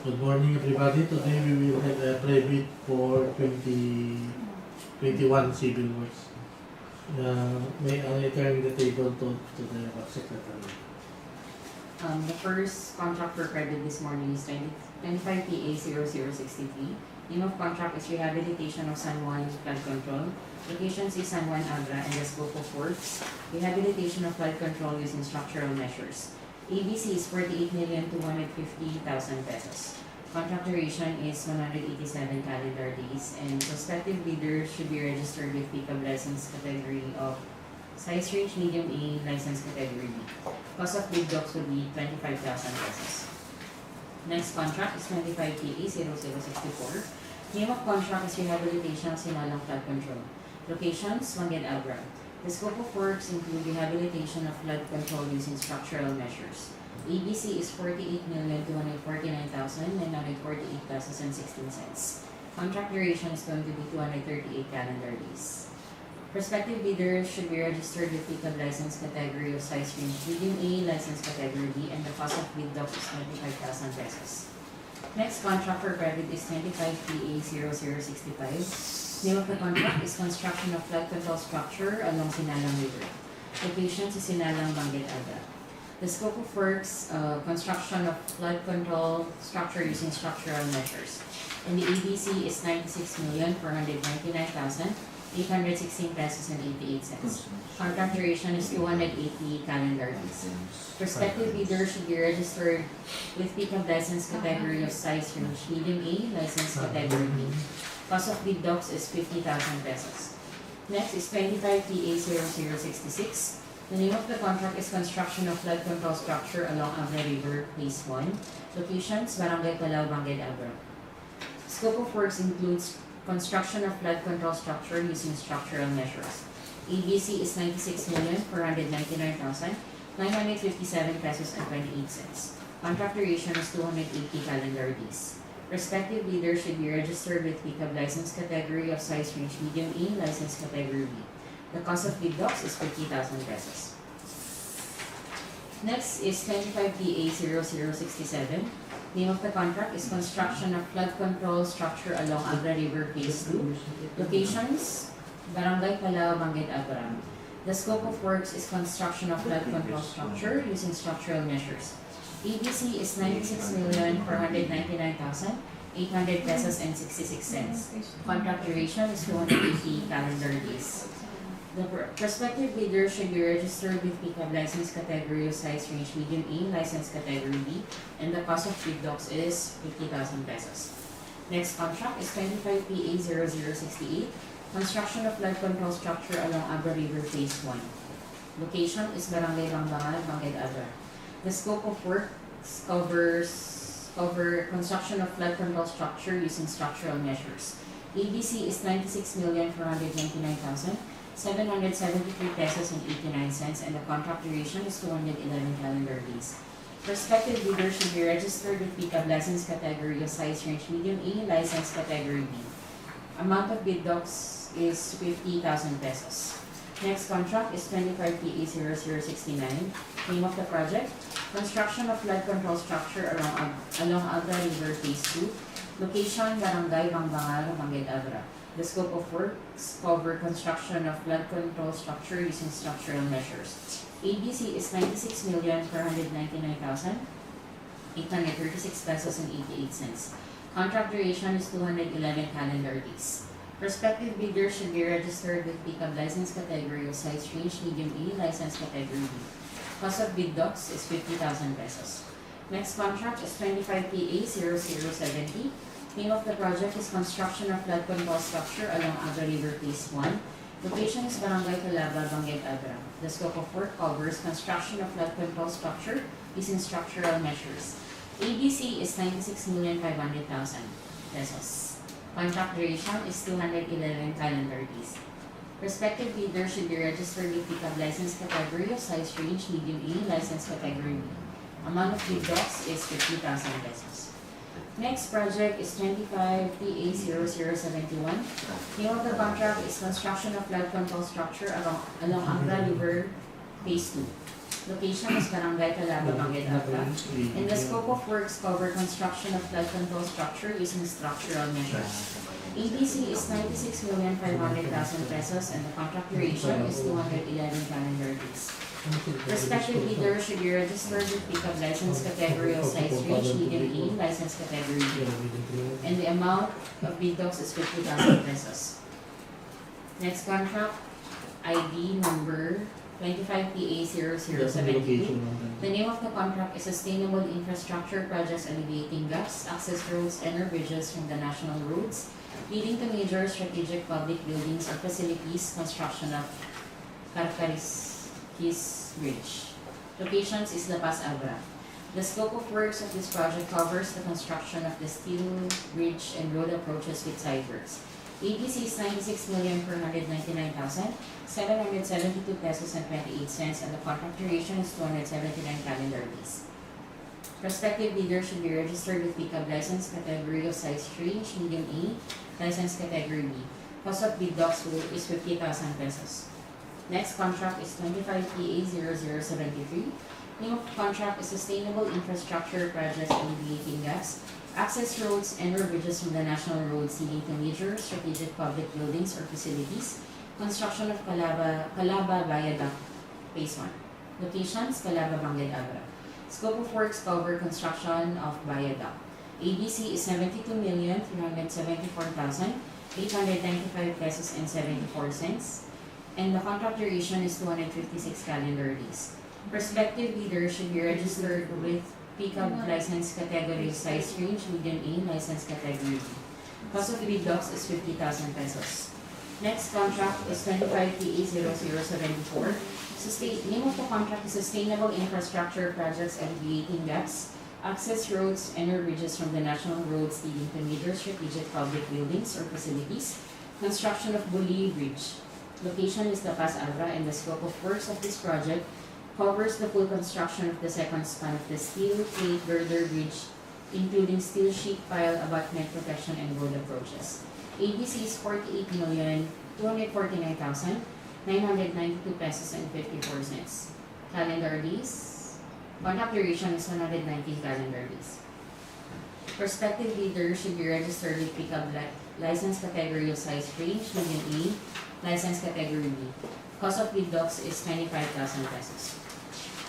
Good morning, everybody. Today we will have a private for 2021 civil works. May I turn the table to the secretary. The first contract for credit this morning is 25 PA 0063. Name of contract is Rehabilitation of San Juan Flood Control. Locations is San Juan, Abra, and the scope of works. Rehabilitation of flood control using structural measures. ABC is 48,250,000 pesos. Contract duration is 187 calendar days, and prospective bidders should be registered with pickup license category of size range medium A, license category B. Cost of bid docs will be 25,000 pesos. Next contract is 25 PA 0064. Name of contract is Rehabilitation of Sinalang Flood Control. Locations, Bangued, Abra. The scope of works include rehabilitation of flood control using structural measures. ABC is 48,249,948 pesos and 16 cents. Contract duration is going to be 238 calendar days. Prospective bidders should be registered with pickup license category of size range medium A, license category B, and the cost of bid docs is 25,000 pesos. Next contract for credit is 25 PA 0065. Name of the contract is construction of flood control structure along Sinalang River. Location is Sinalang, Bangued, Abra. The scope of works, construction of flood control structure using structural measures. And the ABC is 96,499,816 pesos and 88 cents. Contract duration is 280 calendar days. Prospective bidders should be registered with pickup license category of size range medium A, license category B. Cost of bid docs is 50,000 pesos. Next is 25 PA 0066. The name of the contract is construction of flood control structure along Abra River, Phase 1. Locations, Barangay, Palao, Bangued, Abra. Scope of works includes construction of flood control structure using structural measures. ABC is 96,499,957 pesos and 28 cents. Contract duration is 280 calendar days. Respective bidders should be registered with pickup license category of size range medium A, license category B. The cost of bid docs is 50,000 pesos. Next is 25 PA 0067. Name of the contract is construction of flood control structure along Abra River Phase 2. Locations, Barangay, Palao, Bangued, Abra. The scope of works is construction of flood control structure using structural measures. ABC is 96,499,800 pesos and 66 cents. Contract duration is 280 calendar days. The prospective bidder should be registered with pickup license category of size range medium A, license category B, and the cost of bid docs is 50,000 pesos. Next contract is 25 PA 0068. Construction of flood control structure along Abra River Phase 1. Location is Barangay, Bangbangar, Bangued, Abra. The scope of works cover construction of flood control structure using structural measures. ABC is 96,499,773 pesos and 89 cents, and the contract duration is 211 calendar days. Prospective bidders should be registered with pickup license category of size range medium A, license category B. Amount of bid docs is 50,000 pesos. Next contract is 25 PA 0069. Name of the project, construction of flood control structure along Abra River Phase 2. Location, Barangay, Bangbangar, Bangued, Abra. The scope of works cover construction of flood control structure using structural measures. ABC is 96,499,836 pesos and 88 cents. Contract duration is 211 calendar days. Prospective bidders should be registered with pickup license category of size range medium A, license category B. Cost of bid docs is 50,000 pesos. Next contract is 25 PA 0070. Name of the project is construction of flood control structure along Abra River Phase 1. Location is Barangay, Palao, Bangued, Abra. The scope of work covers construction of flood control structure using structural measures. ABC is 96,500,000 pesos. Contract duration is 211 calendar days. Prospective bidders should be registered with pickup license category of size range medium A, license category B. Amount of bid docs is 50,000 pesos. Next project is 25 PA 0071. Name of the contract is construction of flood control structure along Abra River Phase 2. Location is Barangay, Palao, Bangued, Abra. And the scope of works cover construction of flood control structure using structural measures. ABC is 96,500,000 pesos and the contract duration is 211 calendar days. Respective bidder should be registered with pickup license category of size range medium A, license category B. And the amount of bid docs is 50,000 pesos. Next contract, ID number 25PA0072. The name of the contract is Sustainable Infrastructure Projects Alleviating Gaps, Access Roads and Bridges from the National Roads, leading to major strategic public buildings or facilities, construction of Carcaris Bridge. Locations is La Paz, Abra. The scope of works of this project covers the construction of the steel bridge and road approaches with sideworks. ABC is 96,499,772 pesos and 28 cents and the contract duration is 279 calendar days. Prospective bidder should be registered with pickup license category of size range medium A, license category B. Cost of bid docs is 50,000 pesos. Next contract is 25PA0073. Name of the contract is Sustainable Infrastructure Projects Alleviating Gaps, Access Roads and bridges from the national roads leading to major strategic public buildings or facilities, construction of Calaba Viaduct Phase 1. Locations, Calaba, Bangued, Abra. Scope of works cover construction of viaduct. ABC is 72,374,895 pesos and 74 cents. And the contract duration is 256 calendar days. Prospective bidder should be registered with pickup license category size range medium A, license category B. Cost of bid docs is 50,000 pesos. Next contract is 25PA0074. Name of the contract is Sustainable Infrastructure Projects Alleviating Gaps, Access Roads and bridges from the national roads leading to major strategic public buildings or facilities, construction of Buli Bridge. Location is La Paz, Abra, and the scope of works of this project covers the full construction of the second span of the steel plate girder bridge, including steel sheet pile, abutment protection, and road approaches. ABC is 48,249,992 pesos and 54 cents. Calendar days. Contract duration is 119 calendar days. Prospective bidder should be registered with pickup license category of size range medium A, license category B. Cost of bid docs is 25,000 pesos.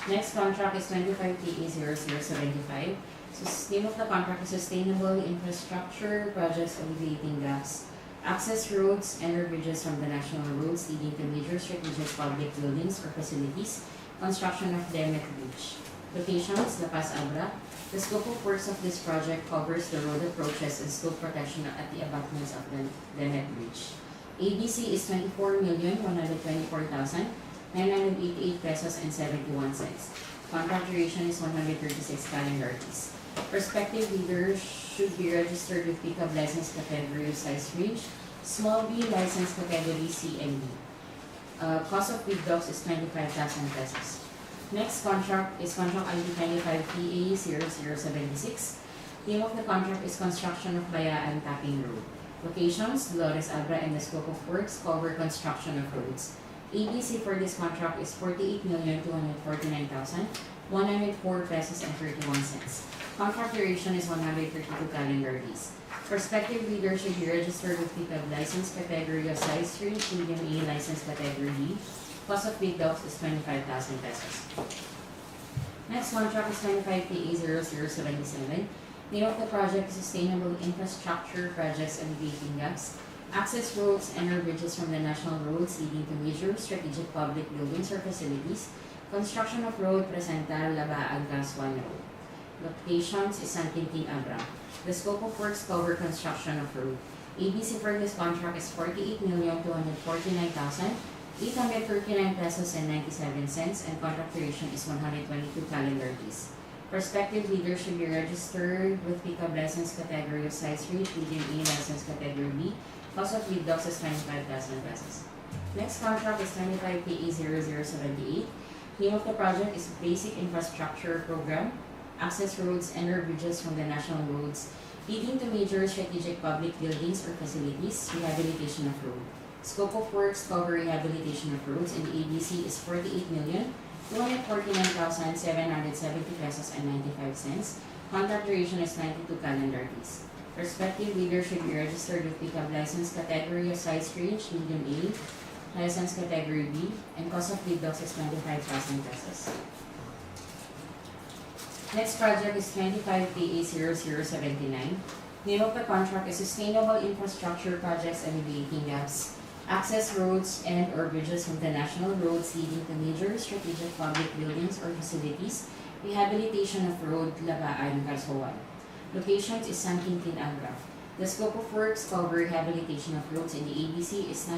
Next contract is 25PA0075. So name of the contract is Sustainable Infrastructure Projects Alleviating Gaps, Access Roads and bridges from the national roads leading to major strategic public buildings or facilities, construction of Demet Bridge. Locations, La Paz, Abra. The scope of works of this project covers the road approaches and slope protection at the abutments of the Demet Bridge. ABC is 24,124,988 pesos and 71 cents. Contract duration is 136 calendar days. Prospective bidder should be registered with pickup license category of size range, small B, license category C and D. Cost of bid docs is 25,000 pesos. Next contract is contract ID 25PA0076. Name of the contract is construction of Bayaan Tapping Road. Locations, Dolores, Abra, and the scope of works cover construction of roads. ABC for this contract is 48,249,104 pesos and 31 cents. Contract duration is 132 calendar days. Prospective bidder should be registered with pickup license category of size range medium A, license category B. Cost of bid docs is 25,000 pesos. Next contract is 25PA0077. Name of the project is Sustainable Infrastructure Projects Alleviating Gaps, Access Roads and bridges from the national roads leading to major strategic public buildings or facilities, construction of road Presental Labaag Gaswan Road. Locations is San Quintin, Abra. The scope of works cover construction of road. ABC for this contract is 48,249,839 pesos and 97 cents and contract duration is 122 calendar days. Prospective bidder should be registered with pickup license category of size range medium A, license category B. Cost of bid docs is 25,000 pesos. Next contract is 25PA0078. Name of the project is Basic Infrastructure Program, Access Roads and bridges from the national roads, leading to major strategic public buildings or facilities, rehabilitation of road. Scope of works cover rehabilitation of roads and ABC is 249,770 pesos and 95 cents. Contract duration is 92 calendar days. Prospective bidder should be registered with pickup license category of size range medium A, license category B, and cost of bid docs is 25,000 pesos. Next project is 25PA0079. Name of the contract is Sustainable Infrastructure Projects Alleviating Gaps, Access Roads and or bridges from the national roads leading to major strategic public buildings or facilities, rehabilitation of road Labaan, Calsoan. Locations is San Quintin, Abra. The scope of works cover rehabilitation of roads in the ABC is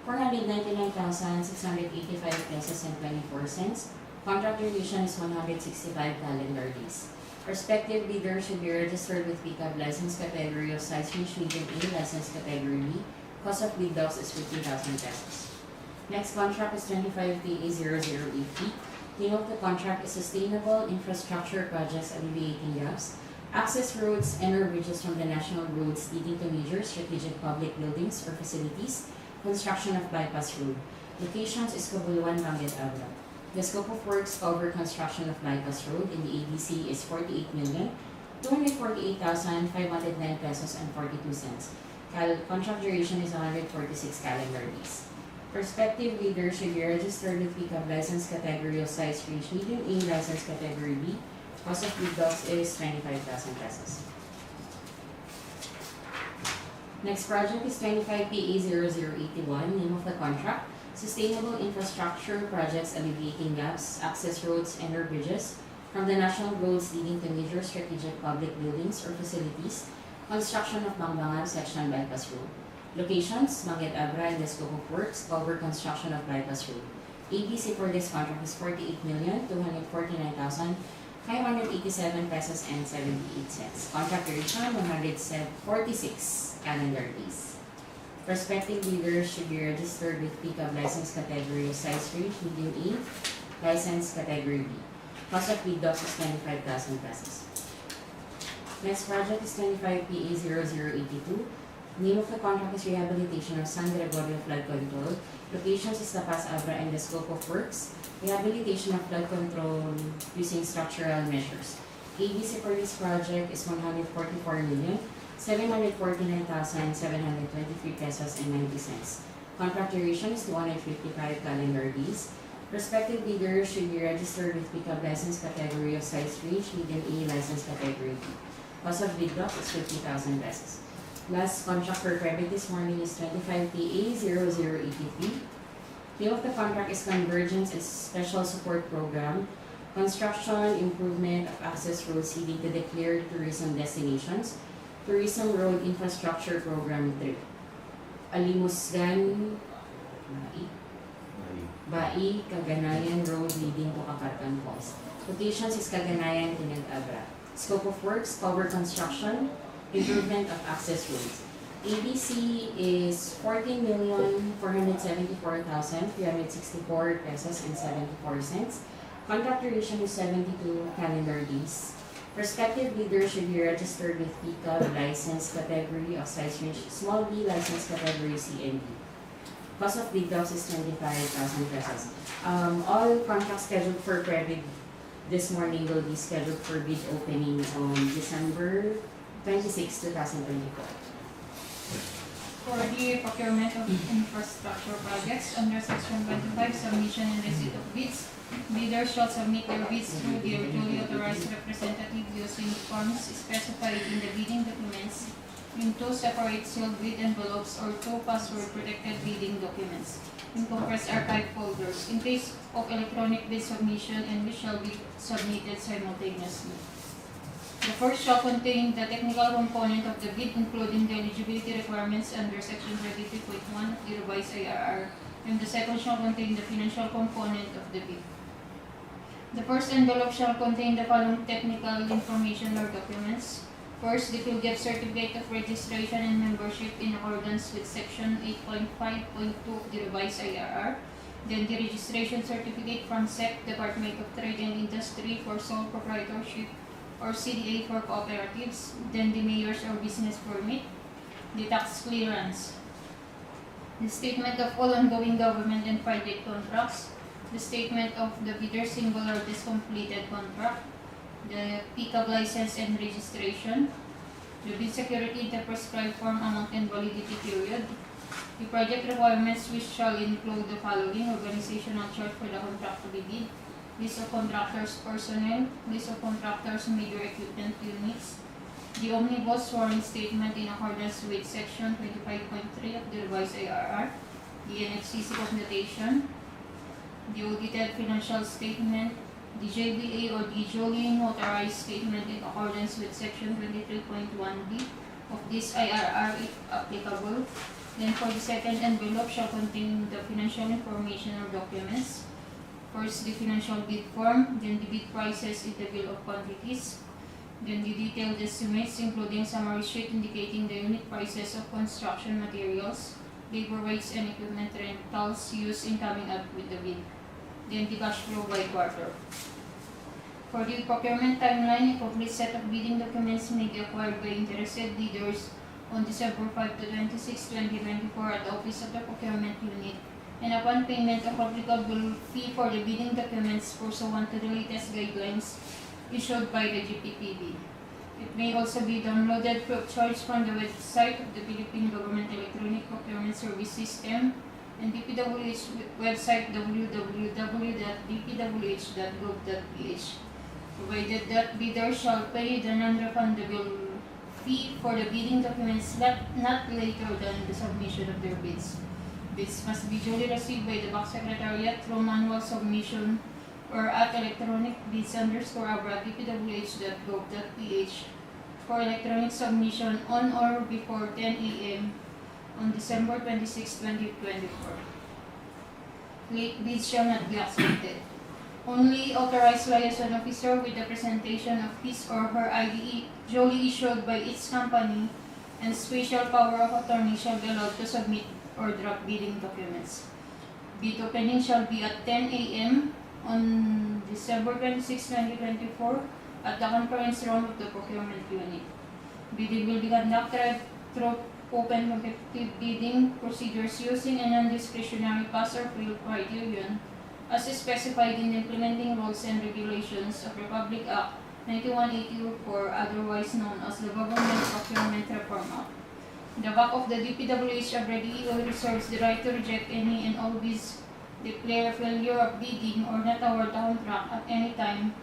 96,499,685 pesos and 24 cents. Contract duration is 165 calendar days. Prospective bidder should be registered with pickup license category of size range medium A, license category B. Cost of bid docs is 50,000 pesos. Next contract is 25PA0080. Name of the contract is Sustainable Infrastructure Projects Alleviating Gaps, Access Roads and or bridges from the national roads leading to major strategic public buildings or facilities, construction of bypass road. Locations is Cabuluan, Bangued, Abra. The scope of works cover construction of bypass road in the ABC is 48,248,509 pesos and 42 cents. Contract duration is 146 calendar days. Prospective bidder should be registered with pickup license category of size range medium A, license category B. Cost of bid docs is 25,000 pesos. Next project is 25PA0081. Name of the contract, Sustainable Infrastructure Projects Alleviating Gaps, Access Roads and or bridges from the national roads leading to major strategic public buildings or facilities, construction of Bangbangar section bypass road. Locations, Bangued, Abra, and the scope of works cover construction of bypass road. ABC for this contract is 48,249,587 pesos and 78 cents. Contract duration 146 calendar days. Prospective bidders should be registered with pickup license category of size range medium A, license category B. Cost of bid docs is 25,000 pesos. Next project is 25PA0082. Name of the contract is Rehabilitation of San Gregorio Flood Control. Locations is La Paz, Abra, and the scope of works, rehabilitation of flood control using structural measures. ABC for this project is 144,749,723 pesos and 90 cents. Contract duration is 255 calendar days. Prospective bidders should be registered with pickup license category of size range medium A, license category B. Cost of bid docs is 50,000 pesos. Last contract for credit this morning is 25PA0083. Name of the contract is Convergence and Special Support Program, Construction, Improvement of Access Roads leading to Declared Tourism Destinations, Tourism Road Infrastructure Program 3. Alimusgan, Bai, Caganayan Road leading to Kakartan Falls. Locations is Caganayan, Tinag, Abra. Scope of works, cover construction, improvement of access roads. ABC is 14,474,364 pesos and 74 cents. Contract duration is 72 calendar days. Prospective bidders should be registered with pickup license category of size range small B, license category C and D. Cost of bid docs is 25,000 pesos. All contracts scheduled for credit this morning will be scheduled for bid opening on December 26, 2024. For the procurement of infrastructure projects under Section 25, submission and receipt of bids, bidders shall submit their bids through their duly authorized representative using forms specified in the bidding documents in 2 separate sealed bid envelopes or 2 password-protected bidding documents in compressed archive folders in case of electronic bid submission, and which shall be submitted simultaneously. The first shall contain the technical component of the bid, including the eligibility requirements under Section 33.1 of the revised IRR, and the second shall contain the financial component of the bid. The first envelope shall contain the following technical information or documents. First, the PhilGAP certificate of registration and membership in accordance with Section 8.5.2 of the revised IRR. Then the registration certificate from SEC, Department of Trade and Industry for sole proprietorship or CDA for cooperatives. Then the mayor's or business permit, the tax clearance, the statement of all ongoing government and private contracts, the statement of the bidder singularity completed contract, the pickup license and registration, the bid security in the prescribed form, amount, and validity period. The project requirements, which shall include the following: organizational chart for the contract to be bid, list of contractors' personnel, list of contractors' major equipment units, the omnibus sworn statement in accordance with section 25.3 of the revised IRR, the NFCC computation, the audited financial statement, the JBA or the duly notarized statement in accordance with section 23.1b of this IRR if applicable. Then for the second envelope shall contain the financial information or documents. First, the financial bid form, then the bid prices in the bill of quantities, then the detailed estimates including summary sheet indicating the unit prices of construction materials, labor rates, and equipment rentals used in coming up with the bid. Then the cash flow by quarter. For the procurement timeline, a complete set of bidding documents may be acquired by interested bidders on December 5 to 26, 2024 at the Office of the Procurement Unit, and upon payment of applicable fee for the bidding documents pursuant to the latest guidelines issued by the GPPB. It may also be downloaded free of charge from the website of the Philippine Government Electronic Procurement Service System and DPWH website www.dpwh.gov.ph, provided that bidders shall pay the non-refundable fee for the bidding documents not later than the submission of their bids. Bids must be duly received by the Box Secretariat through manual submission or at electronic_bids_abra@dpwh.gov.ph for electronic submission on or before 10 a.m. on December 26, 2024. Late bids shall not be accepted. Only authorized liaison officer with the presentation of his or her IDE duly issued by its company and special power of attorney shall be allowed to submit or draft bidding documents. Bid opening shall be at 10 a.m. on December 26, 2024 at the conference room of the procurement unit. Bidding will be conducted through open competitive bidding procedures using a non-discretionary pass or fail criterion as specified in the implementing rules and regulations of Republic Act 9184, otherwise known as the Government Procurement Reform Act. The back of the DPWH Abra DEO reserves the right to reject any and all bids, declare failure of bidding, or not award the contract at any time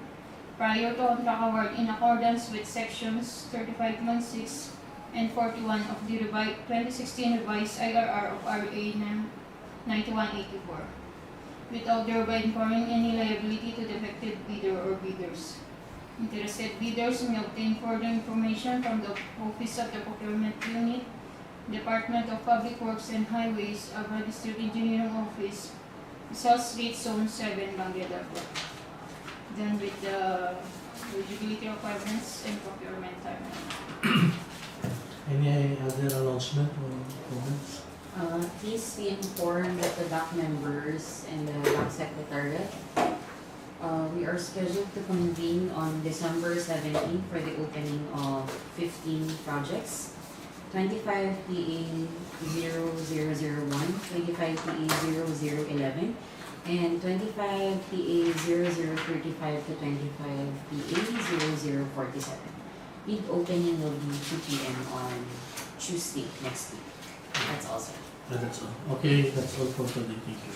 prior to contract award in accordance with sections 35.6 and 41 of the 2016 revised IRR of RA 9184, without thereby incurring any liability to the affected bidder or bidders. Interested bidders may obtain further information from the Office of the Procurement Unit, Department of Public Works and Highways, Abra District Engineering Office, South Street, Zone 7, Bangued. Then with the eligibility requirements and procurement timeline. Any other announcement or comments? Please be informed that the DAC members and the DAC Secretariat, we are scheduled to convene on December 17 for the opening of 15 projects. 25 PA 0001, 25 PA 0011, and 25 PA 0035 to 25 PA 0047. Bid opening will be 2 p.m. on Tuesday next week. That's all, sir. That's all. Okay, that's all for today. Thank you.